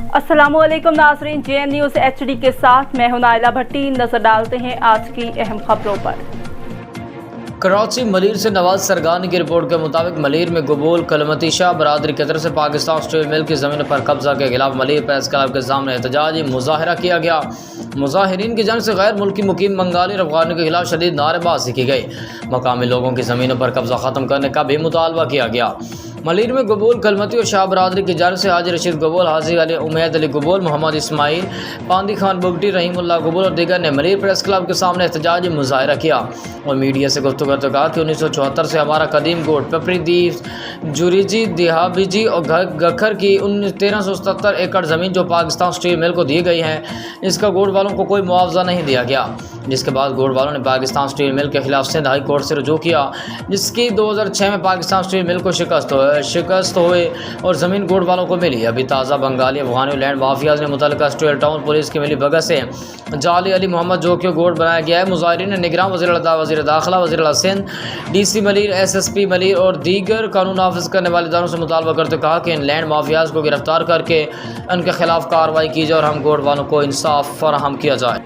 अस्सलाम वालेकुम नाज़रीन, JN न्यूज़ HD के साथ मैं हूं नाइला भट्टी। नजर डालते हैं आज की अहम खबरों पर। कराची मलीर से नवाज सरगानी की रिपोर्ट के मुताबिक मलीर में गबूल कलमती शाह बरादरी की तरफ से पाकिस्तान स्टील मिल की ज़मीन पर कब्जा के खिलाफ मलीर प्रेस क्लब के सामने एहतजाजी मुजाहरा किया गया। मुजाहिरीन की जानिब से गैर मुल्की मुकीम बंगाली और अफगानियों के खिलाफ शदीद नारेबाजी की गई। मकामी लोगों की ज़मीनों पर कब्जा ख़त्म करने का भी मुतालबा किया गया। मलीर में गबूल कलमती और शाह बरादरी की जानिब से हाजी रशीद गबूल, हाजी अली उमैद अली गबूल, मोहम्मद इस्माइल, पांदी खान बुगटी, रहीमुल्लाह गबूल और दीगर ने मलीर प्रेस क्लब के सामने एहतजाजी मुजाहरा किया और मीडिया से गुफ्तगू करते कहा कि 1974 से हमारा कदीम गोट पपरी दीप जुरीजी दिहाबिजी और गखर की 1377 एकड़ ज़मीन जो पाकिस्तान स्टील मिल को दी गई है, इसका गोट वालों को कोई मुआवजा नहीं दिया गया। जिसके बाद गोट वालों ने पाकिस्तान स्टील मिल के खिलाफ सिंध हाई कोर्ट से रुजू किया, जिसकी 2006 में पाकिस्तान स्टील मिल को शिकस्त हुए और ज़मीन गोट वालों को मिली। अभी ताज़ा बंगाली अफगानी लैंड माफियाज ने मुतल्लिका स्टील टाउन पुलिस की मिली भगत से जाली अली मोहम्मद जो कि गोट बनाया गया है। मुजाहिरीन ने निगरान वज़ीर दाखिला, वज़ीर सिंध, DC मलीर, SSP मलीर और दीगर कानून नाफिज करने वाले इदारों से मुतालबा करते कहा कि इन लैंड माफियाज को गिरफ्तार करके उनके खिलाफ कार्रवाई की जाए और हम गोट वालों को इंसाफ फराहम किया जाए।